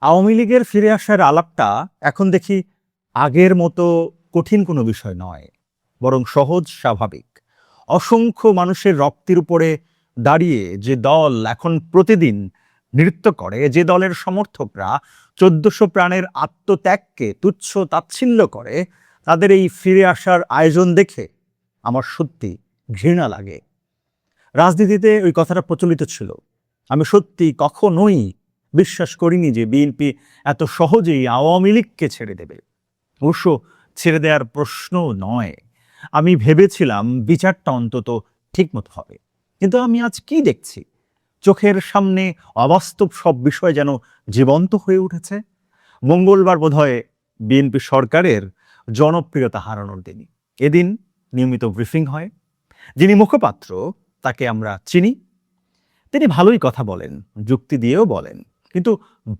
আওয়ামী লীগের ফিরে আসার আলাপটা এখন দেখি আগের মতো কঠিন কোনো বিষয় নয়, বরং সহজ স্বাভাবিক। অসংখ্য মানুষের রক্তের উপরে দাঁড়িয়ে যে দল এখন প্রতিদিন নৃত্য করে, যে দলের সমর্থকরা ১৪০০ প্রাণের আত্মত্যাগকে তুচ্ছ তাচ্ছিল্য করে, তাদের এই ফিরে আসার আয়োজন দেখে আমার সত্যি ঘৃণা লাগে। রাজনীতিতে ওই কথাটা প্রচলিত ছিল। আমি সত্যি কখনোই বিশ্বাস করিনি যে বিএনপি এত সহজেই আওয়ামী লীগকে ছেড়ে দেবে। অবশ্য ছেড়ে দেওয়ার প্রশ্ন নয়। আমি ভেবেছিলাম বিচারটা অন্তত ঠিকমতো হবে, কিন্তু আমি আজ কি দেখছি? চোখের সামনে অবাস্তব সব বিষয় যেন জীবন্ত হয়ে উঠেছে। মঙ্গলবার বোধহয় বিএনপি সরকারের জনপ্রিয়তা হারানোর দিনই। এদিন নিয়মিত ব্রিফিং হয়। যিনি মুখপাত্র তাকে আমরা চিনি, তিনি ভালোই কথা বলেন, যুক্তি দিয়েও বলেন, কিন্তু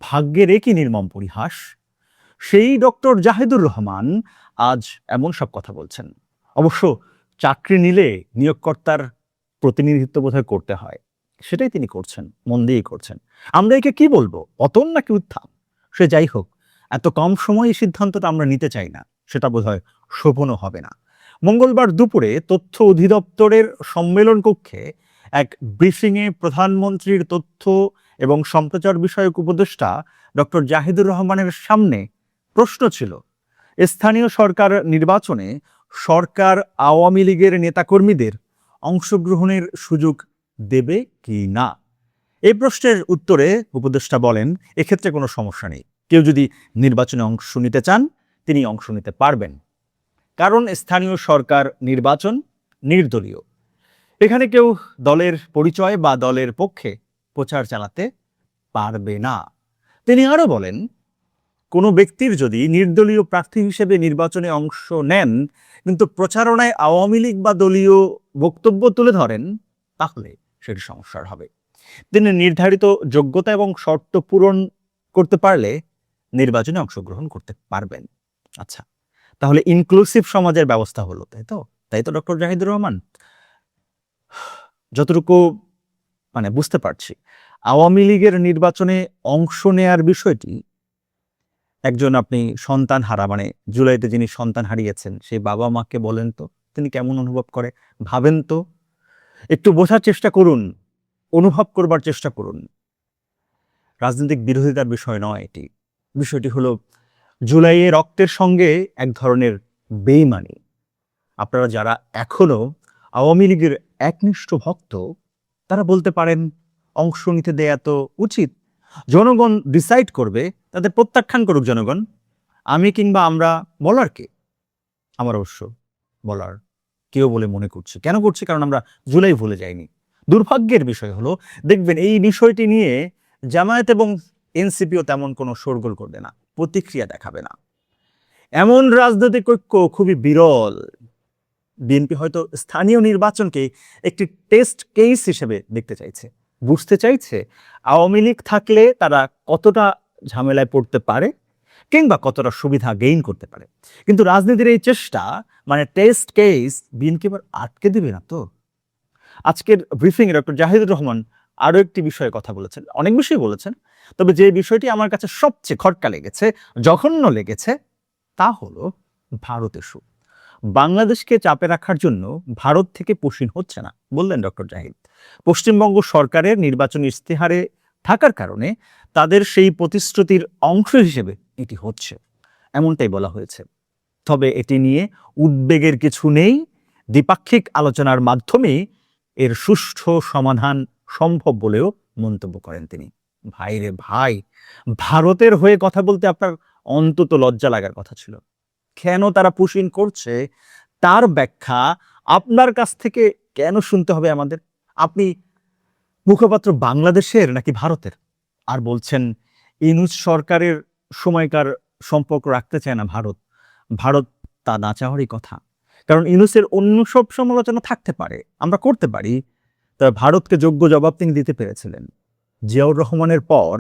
ভাগ্যের একই নির্মম পরিহাস, সেই ডক্টর জাহিদুর রহমান আজ এমন সব কথা বলছেন। অবশ্য চাকরি নিলে নিয়োগকর্তার প্রতিনিধিত্ব বোধহয় করতে হয়, সেটাই তিনি করছেন, মন দিয়েই করছেন। আমরা একে কি বলবো, পতন নাকি উত্থান? সে যাই হোক, এত কম সময়ে এই সিদ্ধান্তটা আমরা নিতে চাই না, সেটা বোধহয় শোভনও হবে না। মঙ্গলবার দুপুরে তথ্য অধিদপ্তরের সম্মেলন কক্ষে এক ব্রিফিংয়ে প্রধানমন্ত্রীর তথ্য এবং সম্প্রচার বিষয়ক উপদেষ্টা ডক্টর জাহিদুর রহমানের সামনে প্রশ্ন ছিল, স্থানীয় সরকার নির্বাচনে সরকার আওয়ামী লীগের নেতাকর্মীদের অংশগ্রহণের সুযোগ দেবে কি না। এই প্রশ্নের উত্তরে উপদেষ্টা বলেন, এক্ষেত্রে কোনো সমস্যা নেই। কেউ যদি নির্বাচনে অংশ নিতে চান, তিনি অংশ নিতে পারবেন, কারণ স্থানীয় সরকার নির্বাচন নির্দলীয়। এখানে কেউ দলের পরিচয় বা দলের পক্ষে প্রচার চালাতে পারবে না। তিনি আরো বলেন, কোনো ব্যক্তির যদি নির্দলীয় প্রার্থী হিসেবে নির্বাচনে অংশ নেন কিন্তু প্রচারণায় আওয়ামী লীগ বা দলীয় বক্তব্য তুলে ধরেন, তাহলে সেটি সমস্যার হবে। তিনি নির্ধারিত যোগ্যতা এবং শর্ত পূরণ করতে পারলে নির্বাচনে অংশগ্রহণ করতে পারবেন। আচ্ছা, তাহলে ইনক্লুসিভ সমাজের ব্যবস্থা হলো, তাই তো ডক্টর জাহিদুর রহমান? যতটুকু বুঝতে পারছি, আওয়ামী লীগের নির্বাচনে অংশ নেয়ার বিষয়টি একজন আপনি সন্তান হারা জুলাইতে যিনি সন্তান হারিয়েছেন সেই বাবা মাকে বলেন তো তিনি কেমন অনুভব করে, ভাবেন তো, একটু বোঝার চেষ্টা করুন, অনুভব করবার চেষ্টা করুন। রাজনৈতিক বিরোধিতার বিষয় নয় এটি। বিষয়টি হলো জুলাইয়ে রক্তের সঙ্গে এক ধরনের বেইমানি। আপনারা যারা এখনো আওয়ামী লীগের একনিষ্ঠ ভক্ত, তারা বলতে পারেন অংশ নিতে দেয়া তো উচিত, জনগণ ডিসাইড করবে, তাদের প্রত্যাখ্যান করুক জনগণ। আমি কিংবা আমরা বলার কে? আমার অবশ্য বলার কেউ বলে মনে করছি। কেন করছি? কারণ আমরা জুলাই ভুলে যাইনি। দুর্ভাগ্যের বিষয় হলো, দেখবেন এই বিষয়টি নিয়ে জামায়াত এবং এনসিপিও তেমন কোনো শোরগোল করবে না, প্রতিক্রিয়া দেখাবে না। এমন রাজনৈতিক ঐক্য খুবই বিরল। বিএনপি হয়তো স্থানীয় নির্বাচনকে একটি টেস্ট কেস হিসেবে দেখতে চাইছে, বুঝতে চাইছে আওয়ামী লীগ থাকলে তারা কতটা ঝামেলায় পড়তে পারে কিংবা কতটা সুবিধা গেইন করতে পারে। কিন্তু রাজনীতির এই চেষ্টা, টেস্ট কেস, বিএনপি এবার আটকে দিবে না তো? আজকের ব্রিফিং এ ডক্টর জাহিদুর রহমান আরো একটি বিষয়ে কথা বলেছেন, অনেক বিষয় বলেছেন, তবে যে বিষয়টি আমার কাছে সবচেয়ে খটকা লেগেছে, জঘন্য লেগেছে, তা হলো ভারত ইস্যু। বাংলাদেশকে চাপে রাখার জন্য ভারত থেকে পুশিন হচ্ছে না বললেন ডক্টর জাহিদ। পশ্চিমবঙ্গ সরকারের নির্বাচনী ইস্তেহারে থাকার কারণে তাদের সেই প্রতিশ্রুতির অংশ হিসেবে এটি হচ্ছে, এমনটাই বলা হয়েছে। তবে এটি নিয়ে উদ্বেগের কিছু নেই, দ্বিপাক্ষিক আলোচনার মাধ্যমেই এর সুষ্ঠু সমাধান সম্ভব বলেও মন্তব্য করেন তিনি। ভাই রে ভাই, ভারতের হয়ে কথা বলতে আপনার অন্তত লজ্জা লাগার কথা ছিল। কেন তারা পুশিন করছে তার ব্যাখ্যা আপনার কাছ থেকে কেন শুনতে হবে আমাদের? আপনি মুখপাত্র বাংলাদেশের নাকি ভারতের? আর বলছেন ইউনূস সরকারের সময়কার সম্পর্ক রাখতে চায় না ভারত। ভারত তা না চাওয়ারই কথা, কারণ ইউনূসের অন্য সব সমালোচনা থাকতে পারে, আমরা করতে পারি, তবে ভারতকে যোগ্য জবাব তিনি দিতে পেরেছিলেন। জিয়াউর রহমানের পর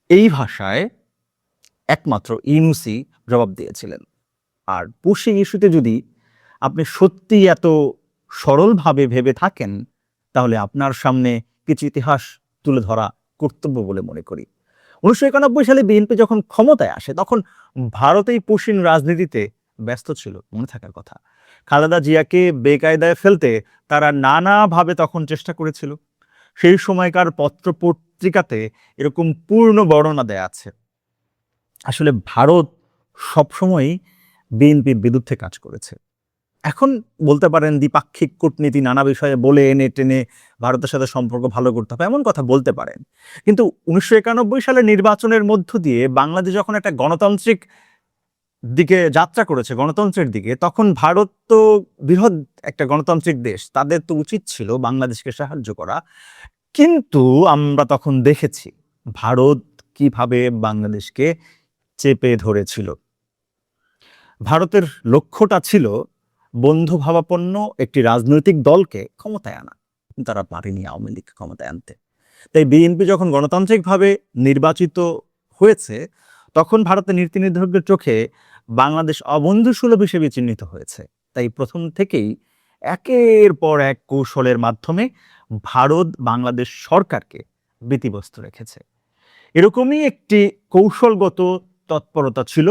এই ভাষায় একমাত্র ইউনূসই জবাব দিয়েছিলেন। আর পুশিং ইস্যুতে যদি আপনি সত্যি এত সরলভাবে ভেবে থাকেন, তাহলে আপনার সামনে কিছু ইতিহাস তুলে ধরা কর্তব্য বলে মনে করি। 1991 সালে বিএনপি যখন ক্ষমতায় আসে তখন ভারতেই পুশিন রাজনীতিতে ব্যস্ত ছিল, মনে থাকার কথা। খালেদা জিয়াকে বেকায়দায় ফেলতে তারা নানাভাবে তখন চেষ্টা করেছিল। সেই সময়কার পত্রপত্রিকাতে এরকম পূর্ণ বর্ণনা দেয়া আছে। আসলে ভারত সবসময়ই বিএনপির বিরুদ্ধে কাজ করেছে। এখন বলতে পারেন দ্বিপাক্ষিক কূটনীতি নানা বিষয়ে বলে এনে টেনে ভারতের সাথে সম্পর্ক ভালো করতে হবে, এমন কথা বলতে পারেন। কিন্তু 1991 সালের নির্বাচনের মধ্য দিয়ে বাংলাদেশ যখন একটা গণতান্ত্রিক দিকে যাত্রা করেছে, গণতন্ত্রের দিকে, তখন ভারত তো বৃহৎ একটা গণতান্ত্রিক দেশ, তাদের তো উচিত ছিল বাংলাদেশকে সাহায্য করা। কিন্তু আমরা তখন দেখেছি ভারত কিভাবে বাংলাদেশকে চেপে ধরেছিল। ভারতের লক্ষ্যটা ছিল বন্ধুভাবাপন্ন একটি রাজনৈতিক দলকে ক্ষমতায় আনা। তারা পারেনি আওয়ামী লীগ ক্ষমতায় আনতে। তাই বিএনপি যখন গণতান্ত্রিকভাবে নির্বাচিত হয়েছে তখন ভারতের নীতি নির্ধারকদের চোখে বাংলাদেশ অবন্ধুসুলভ হিসেবে চিহ্নিত হয়েছে। তাই প্রথম থেকেই একের পর এক কৌশলের মাধ্যমে ভারত বাংলাদেশ সরকারকে ভীতিগ্রস্ত রেখেছে। এরকমই একটি কৌশলগত তৎপরতা ছিল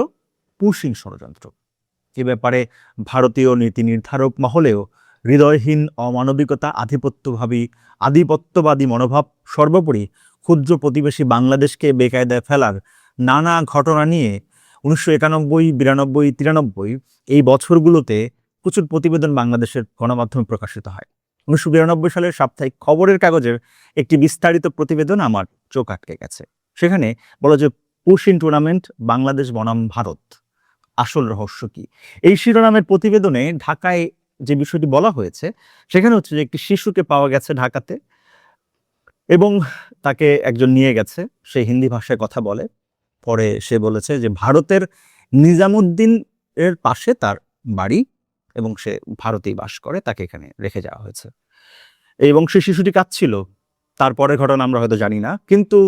পুশিং ষড়যন্ত্র। এ ব্যাপারে ভারতীয় নীতি নির্ধারক মহলেও হৃদয়হীন অমানবিকতা, আধিপত্যবাদী মনোভাব, সর্বোপরি ক্ষুদ্র প্রতিবেশী বাংলাদেশকে বেকায়দায় ফেলার নানা ঘটনা নিয়ে 1991, 92, 93 এই বছরগুলোতে প্রচুর প্রতিবেদন বাংলাদেশের গণমাধ্যমে প্রকাশিত হয়। 1992 সালের সাপ্তাহিক খবরের কাগজের একটি বিস্তারিত প্রতিবেদন আমার চোখ আটকে গেছে। সেখানে বলা যে পুশিং টুর্নামেন্ট, বাংলাদেশ বনাম ভারত, আসল রহস্য কি? এই শিরোনামের প্রতিবেদনে ঢাকায় যে বিষয়টি বলা হয়েছে সেখানে হচ্ছে যে একটি শিশুকে পাওয়া গেছে ঢাকাতে এবং তাকে একজন নিয়ে গেছে, সে হিন্দি ভাষায় কথা বলে। পরে সে বলেছে যে ভারতের নিজামুদ্দিন এর পাশে তার বাড়ি এবং সে ভারতেই বাস করে, তাকে এখানে রেখে যাওয়া হয়েছে এবং সে শিশুটি কাঁদছিল। তারপরের ঘটনা আমরা হয়তো জানি না, কিন্তু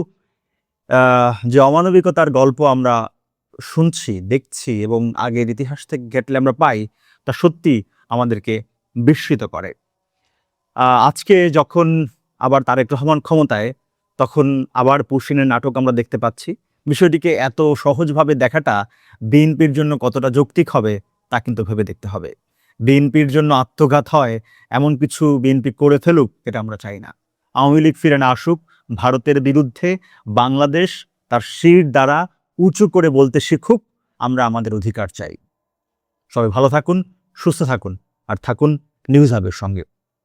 যে অমানবিকতার গল্প আমরা শুনছি, দেখছি এবং আগের ইতিহাস থেকে ঘেটলে আমরা পাই, তা সত্যি আমাদেরকে বিস্মিত করে। আজকে যখন আবার তারেক রহমান ক্ষমতায়, তখন আবার পুশিনের নাটক আমরা দেখতে পাচ্ছি। বিষয়টিকে এত সহজভাবে দেখাটা বিএনপির জন্য কতটা যৌক্তিক হবে তা কিন্তু ভেবে দেখতে হবে। বিএনপির জন্য আত্মঘাত হয় এমন কিছু বিএনপি করে ফেলুক, এটা আমরা চাই না। আওয়ামী লীগ ফিরে না আসুক, ভারতের বিরুদ্ধে বাংলাদেশ তার শির দ্বারা উঁচু করে বলতে শিখুক, আমরা আমাদের অধিকার চাই। সবাই ভালো থাকুন, সুস্থ থাকুন আর থাকুন নিউজ হাবের সঙ্গে।